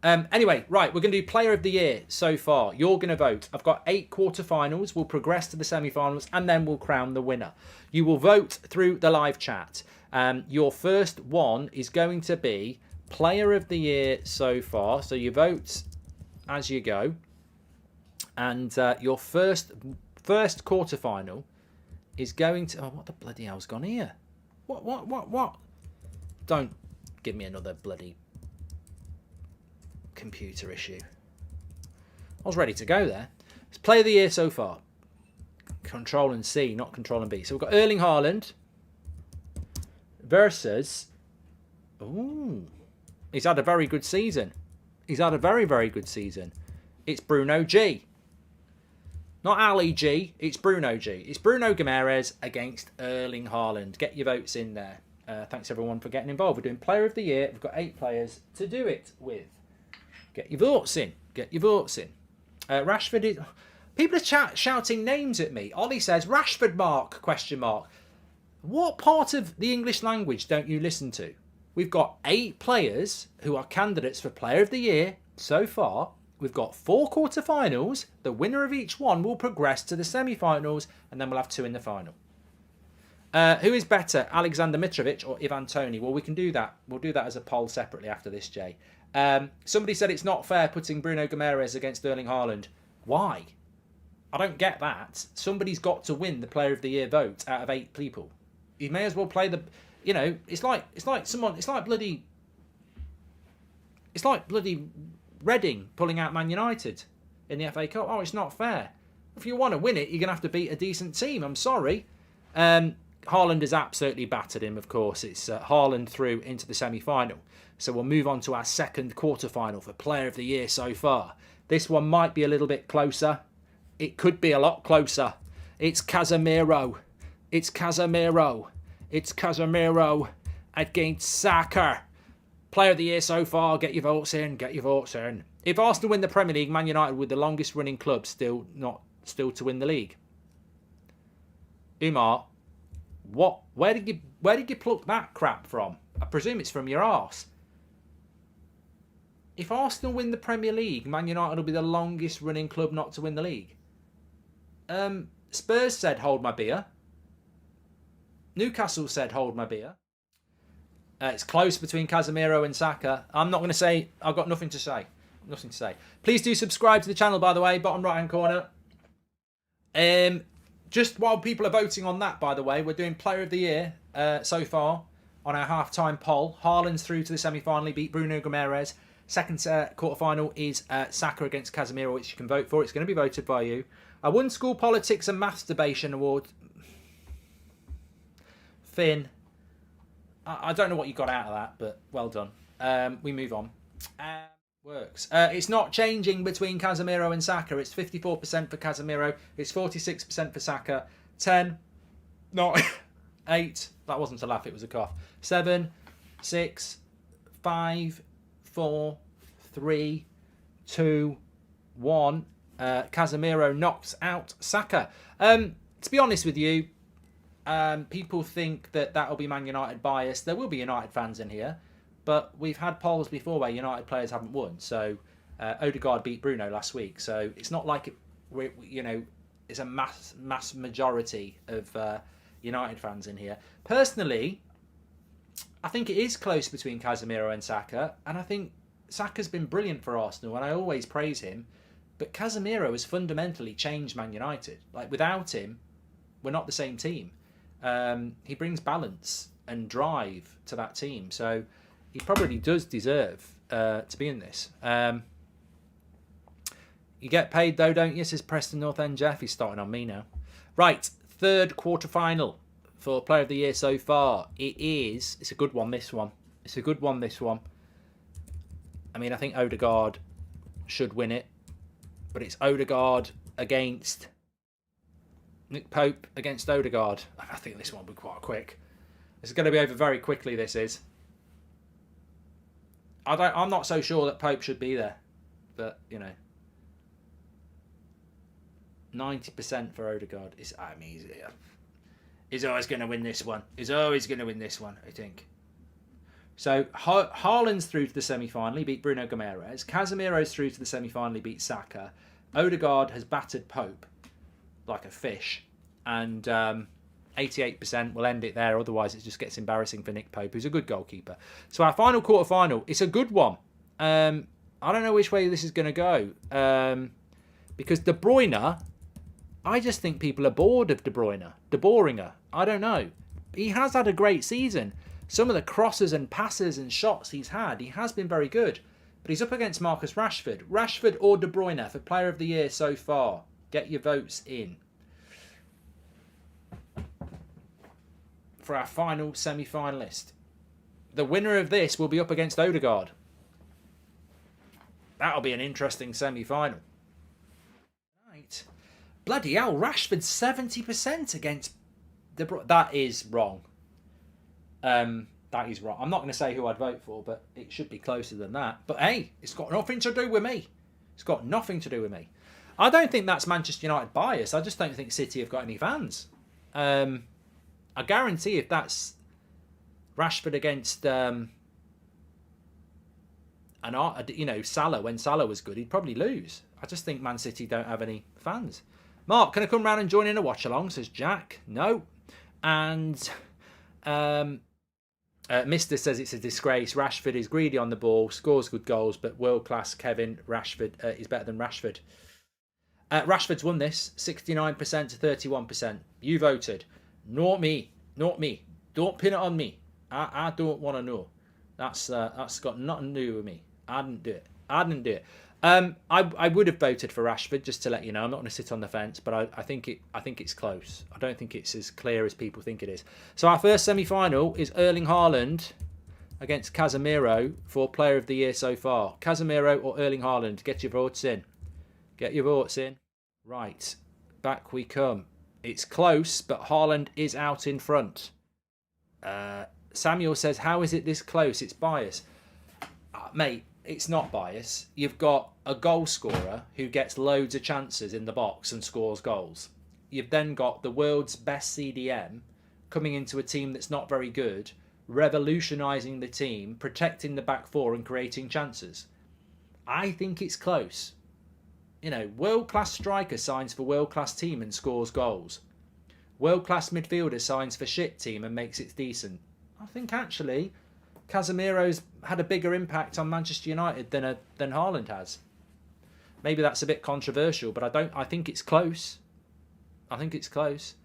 Anyway, right, we're going to do Player of the Year so far. You're going to vote. I've got 8 quarterfinals. We'll progress to the semi-finals, and then we'll crown the winner. You will vote through the live chat. Your first one is going to be Player of the Year so far. So you vote as you go. And your first quarterfinal is going to... Oh, what the bloody hell's gone here? What? Don't give me another bloody computer issue. I was ready to go there. It's Player of the Year so far. Control and C, not Control and B. So we've got Erling Haaland versus... Ooh. He's had a very good season. He's had a very, very good season. It's Bruno G. Not Ali G. It's Bruno G. It's Bruno Guimaraes against Erling Haaland. Get your votes in there. Thanks everyone for getting involved. We're doing Player of the Year. We've got 8 players to do it with. Get your votes in. Get your votes in. Rashford is... People are shouting names at me. Ollie says, Rashford mark, question mark. What part of the English language don't you listen to? We've got 8 players who are candidates for Player of the Year so far. We've got 4 quarterfinals. The winner of each one will progress to the semi-finals, and then we'll have 2 in the final. Who is better, Alexander Mitrovic or Ivan Toney? Well, we can do that. We'll do that as a poll separately after this, Jay. Somebody said it's not fair putting Bruno Guimaraes against Erling Haaland. Why? I don't get that. Somebody's got to win the Player of the Year vote out of 8 people. You may as well play the... You know, it's like bloody Reading pulling out Man United in the FA Cup. Oh, it's not fair. If you want to win it, you're going to have to beat a decent team. I'm sorry. Haaland has absolutely battered him, of course. It's Haaland through into the semi-final. So we'll move on to our second quarter-final for Player of the Year so far. This one might be a little bit closer. It could be a lot closer. It's Casemiro. It's Casemiro. It's Casemiro against Saka. Player of the Year so far. Get your votes in. Get your votes in. If Arsenal win the Premier League, Man United with the longest running club still to win the league. Umar, what? Where did you pluck that crap from? I presume it's from your arse. If Arsenal win the Premier League, Man United will be the longest running club not to win the league. Spurs said hold my beer. Newcastle said hold my beer. It's close between Casemiro and Saka. I'm not going to say... I've got nothing to say. Nothing to say. Please do subscribe to the channel, by the way. Bottom right-hand corner. Just while people are voting on that, by the way, we're doing Player of the Year so far on our half-time poll. Haaland's through to the semi-final. He beat Bruno Guimaraes. Second quarter-final is Saka against Casemiro, which you can vote for. It's going to be voted by you. I won School Politics and Maths Debation Award. Finn. I don't know what you got out of that, but well done. We move on. Works. It's not changing between Casemiro and Saka. It's 54% for Casemiro. It's 46% for Saka. 10, 9, 8. That wasn't a laugh, it was a cough. 7, 6, 5, 4, 3, 2, 1. Casemiro knocks out Saka. To be honest with you, people think that'll be Man United bias. There will be United fans in here, but we've had polls before where United players haven't won. So Odegaard beat Bruno last week, so it's not like it's a mass majority of United fans in here. Personally, I think it is close between Casemiro and Saka, and I think Saka's been brilliant for Arsenal, and I always praise him. But Casemiro has fundamentally changed Man United. Like, without him, we're not the same team. He brings balance and drive to that team. So he probably does deserve to be in this. You get paid though, don't you? Says Preston North End Jeff. He's starting on me now. Right, third quarter-final for Player of the Year so far. It's a good one, this one. It's a good one, this one. I mean, I think Odegaard should win it. But it's Odegaard against... Nick Pope against Odegaard. I think this one will be quite quick. It's going to be over very quickly, this is. I'm not so sure that Pope should be there. But, 90% for Odegaard. He's always going to win this one. He's always going to win this one, I think. So Haaland's through to the semi-final. He beat Bruno Guimaraes. Casemiro's through to the semi-final. He beat Saka. Odegaard has battered Pope like a fish. And 88% will end it there. Otherwise, it just gets embarrassing for Nick Pope, who's a good goalkeeper. So our final quarter-final, it's a good one. I don't know which way this is going to go. Because De Bruyne, I just think people are bored of De Bruyne. De Boeringer. I don't know. He has had a great season. Some of the crosses and passes and shots he's had, he has been very good. But he's up against Marcus Rashford. Rashford or De Bruyne for Player of the Year so far. Get your votes in. For our final semi-finalist. The winner of this will be up against Odegaard. That'll be an interesting semi-final. Right. Bloody hell, Rashford's 70% against De Bruyne. That is wrong. That is wrong. I'm not going to say who I'd vote for, but it should be closer than that. But hey, it's got nothing to do with me. It's got nothing to do with me. I don't think that's Manchester United bias. I just don't think City have got any fans. I guarantee if that's Rashford against Salah, when Salah was good, he'd probably lose. I just think Man City don't have any fans. Mark, can I come round and join in a watch along? Says Jack. No. And Mister says it's a disgrace. Rashford is greedy on the ball, scores good goals, but world-class Kevin Rashford is better than Rashford. Rashford's won this, 69% to 31%. You voted. Not me. Not me. Don't pin it on me. I don't want to know. That's got nothing to do with me. I didn't do it. I would have voted for Rashford, just to let you know. I'm not going to sit on the fence, but I think it's close. I don't think it's as clear as people think it is. So our first semi-final is Erling Haaland against Casemiro for Player of the Year so far. Casemiro or Erling Haaland? Get your votes in. Get your votes in. Right, back we come. It's close, but Haaland is out in front. Samuel says, how is it this close? It's bias. Mate, it's not bias. You've got a goal scorer who gets loads of chances in the box and scores goals. You've then got the world's best CDM coming into a team that's not very good, revolutionising the team, protecting the back four and creating chances. I think it's close. You know, world-class striker signs for world-class team and scores goals. World-class midfielder signs for shit team and makes it decent. I think actually Casemiro's had a bigger impact on Manchester United than Haaland has. Maybe that's a bit controversial, but I think it's close. I think it's close.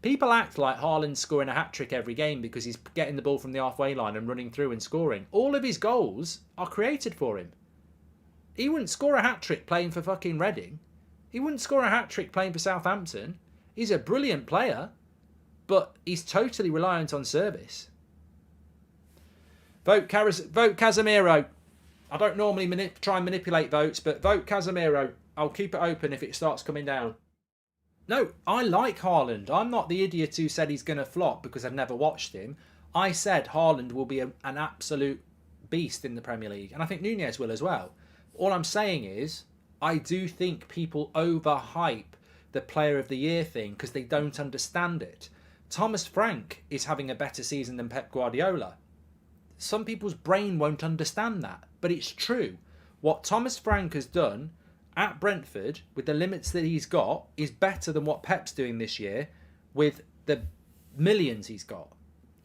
People act like Haaland's scoring a hat-trick every game because he's getting the ball from the halfway line and running through and scoring. All of his goals are created for him. He wouldn't score a hat-trick playing for fucking Reading. He wouldn't score a hat-trick playing for Southampton. He's a brilliant player, but he's totally reliant on service. Vote Casemiro. I don't normally try and manipulate votes, but vote Casemiro. I'll keep it open if it starts coming down. No, I like Haaland. I'm not the idiot who said he's going to flop because I've never watched him. I said Haaland will be an absolute beast in the Premier League, and I think Nunez will as well. All I'm saying is, I do think people overhype the Player of the Year thing because they don't understand it. Thomas Frank is having a better season than Pep Guardiola. Some people's brain won't understand that, but it's true. What Thomas Frank has done at Brentford, with the limits that he's got, is better than what Pep's doing this year with the millions he's got.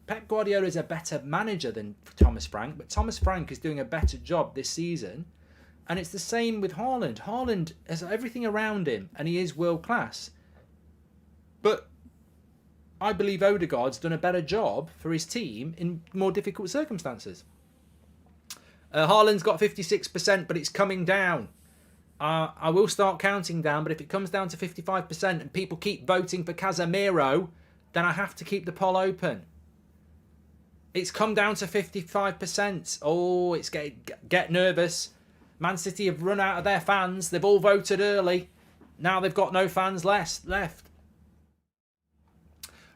Pep Guardiola is a better manager than Thomas Frank, but Thomas Frank is doing a better job this season. And it's the same with Haaland. Haaland has everything around him, and he is world class. But I believe Odegaard's done a better job for his team in more difficult circumstances. Haaland's got 56%, but it's coming down. I will start counting down, but if it comes down to 55% and people keep voting for Casemiro, then I have to keep the poll open. It's come down to 55%. Oh, it's get nervous. Man City have run out of their fans. They've all voted early. Now they've got no fans left.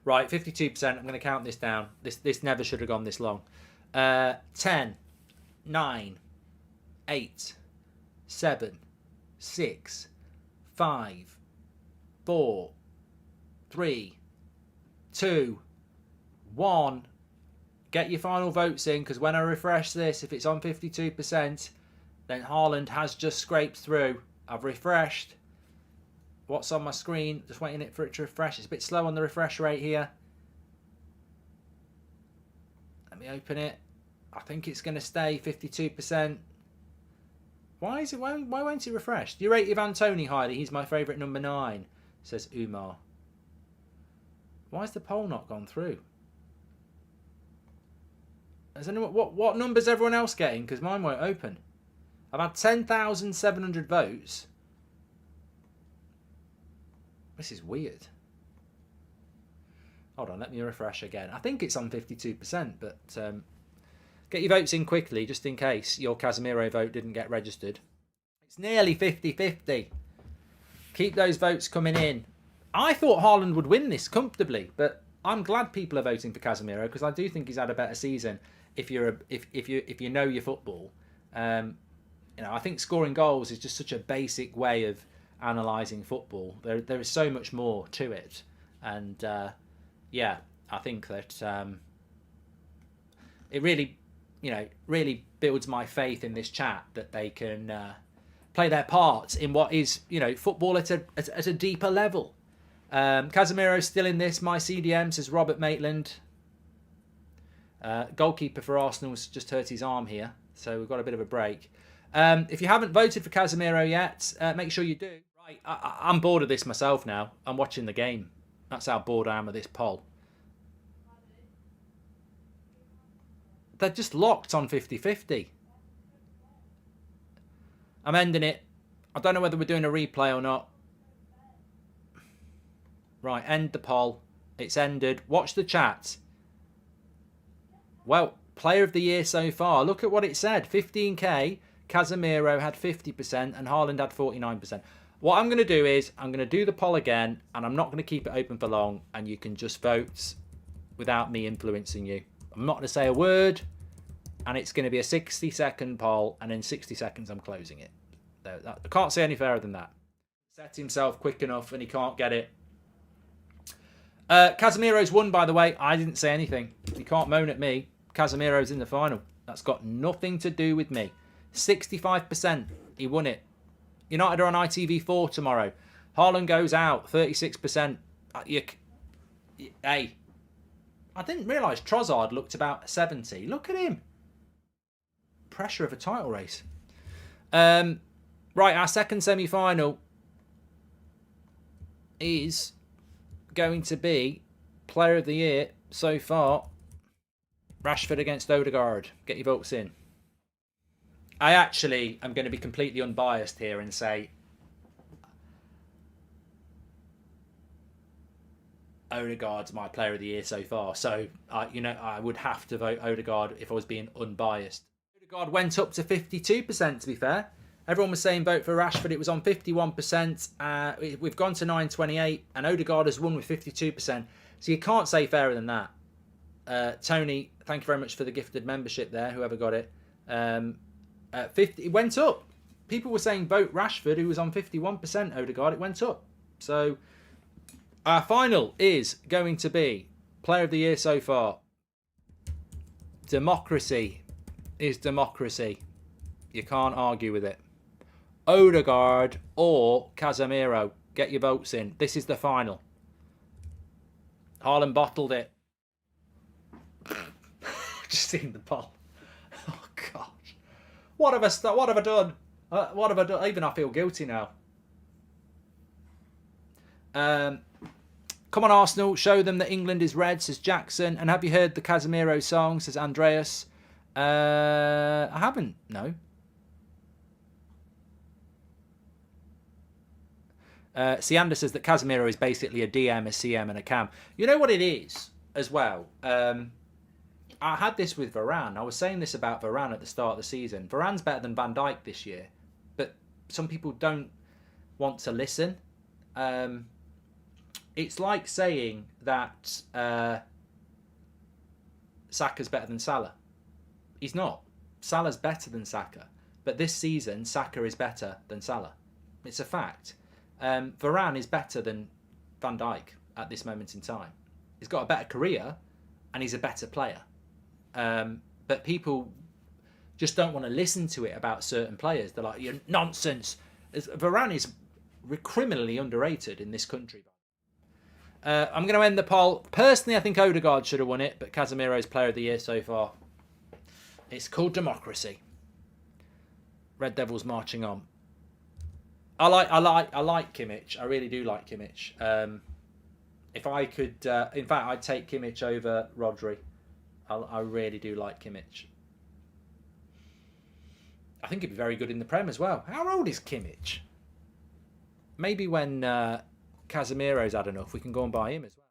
Right, 52%. I'm going to count this down. This never should have gone this long. 10, 9, 8, 7, 6, 5, 4, 3, 2, 1. Get your final votes in, because when I refresh this, if it's on 52%, then Haaland has just scraped through. I've refreshed. What's on my screen? Just waiting for it to refresh. It's a bit slow on the refresh rate here. Let me open it. I think it's going to stay 52%. Why won't it refresh? Do you rate Ivan Toney highly? He's my favourite number 9, says Umar. Why has the poll not gone through? Has anyone, what number's everyone else getting? Because mine won't open. I've had 10,700 votes. This is weird. Hold on, let me refresh again. I think it's on 52%, but get your votes in quickly, just in case your Casemiro vote didn't get registered. It's nearly 50-50. Keep those votes coming in. I thought Haaland would win this comfortably, but I'm glad people are voting for Casemiro, because I do think he's had a better season. If you know your football, I think scoring goals is just such a basic way of analysing football. There is so much more to it, and I think that it really builds my faith in this chat that they can play their part in what is football at a deeper level. Casemiro's still in this. My CDM, says Robert Maitland. Goalkeeper for Arsenal's just hurt his arm here, so we've got a bit of a break. If you haven't voted for Casemiro yet, make sure you do. Right, I'm bored of this myself now. I'm watching the game. That's how bored I am of this poll. They're just locked on 50-50. I'm ending it. I don't know whether we're doing a replay or not. Right, end the poll. It's ended. Watch the chat. Well, player of the year so far. Look at what it said. 15k. Casemiro had 50% and Haaland had 49%. What I'm going to do is I'm going to do the poll again, and I'm not going to keep it open for long, and you can just vote without me influencing you. I'm not going to say a word, and it's going to be a 60-second poll, and in 60 seconds I'm closing it. I can't say any fairer than that. Set himself quick enough and he can't get it. Casemiro's won, by the way. I didn't say anything. You can't moan at me. Casemiro's in the final. That's got nothing to do with me. 65%. He won it. United are on ITV4 tomorrow. Haaland goes out. 36%. Hey. I didn't realise Trossard looked about 70. Look at him. Pressure of a title race. Right, our second semi-final is going to be player of the year so far. Rashford against Odegaard. Get your votes in. I actually am going to be completely unbiased here and say Odegaard's my player of the year so far. So, I would have to vote Odegaard if I was being unbiased. Odegaard went up to 52%, to be fair. Everyone was saying vote for Rashford. It was on 51%. We've gone to 928, and Odegaard has won with 52%. So you can't say fairer than that. Tony, thank you very much for the gifted membership there, whoever got it. 50, it went up. People were saying vote Rashford, who was on 51%. Odegaard, it went up. So our final is going to be player of the year so far. Democracy is democracy. You can't argue with it. Odegaard or Casemiro. Get your votes in. This is the final. Haaland bottled it. Just seen the poll. Oh gosh. What have I done? What have I done? Even I feel guilty now. Come on, Arsenal. Show them that England is red, says Jackson. And have you heard the Casemiro song, says Andreas. I haven't. No. Siander says that Casemiro is basically a DM, a CM, and a cam. You know what it is as well? I had this with Varane. I was saying this about Varane at the start of the season. Varane's better than Van Dijk this year, but some people don't want to listen. It's like saying that Saka's better than Salah. He's not. Salah's better than Saka, but this season Saka is better than Salah. It's a fact. Varane is better than Van Dijk at this moment in time. He's got a better career and he's a better player. But people just don't want to listen to it about certain players. They're like, you're nonsense. Varane is criminally underrated in this country. I'm going to end the poll. Personally, I think Odegaard should have won it, but Casemiro's player of the year so far. It's called democracy. Red Devils marching on. I like Kimmich. I really do like Kimmich. If I could, in fact, I'd take Kimmich over Rodri. I really do like Kimmich. I think he'd be very good in the Prem as well. How old is Kimmich? Maybe when Casemiro's had enough, we can go and buy him as well.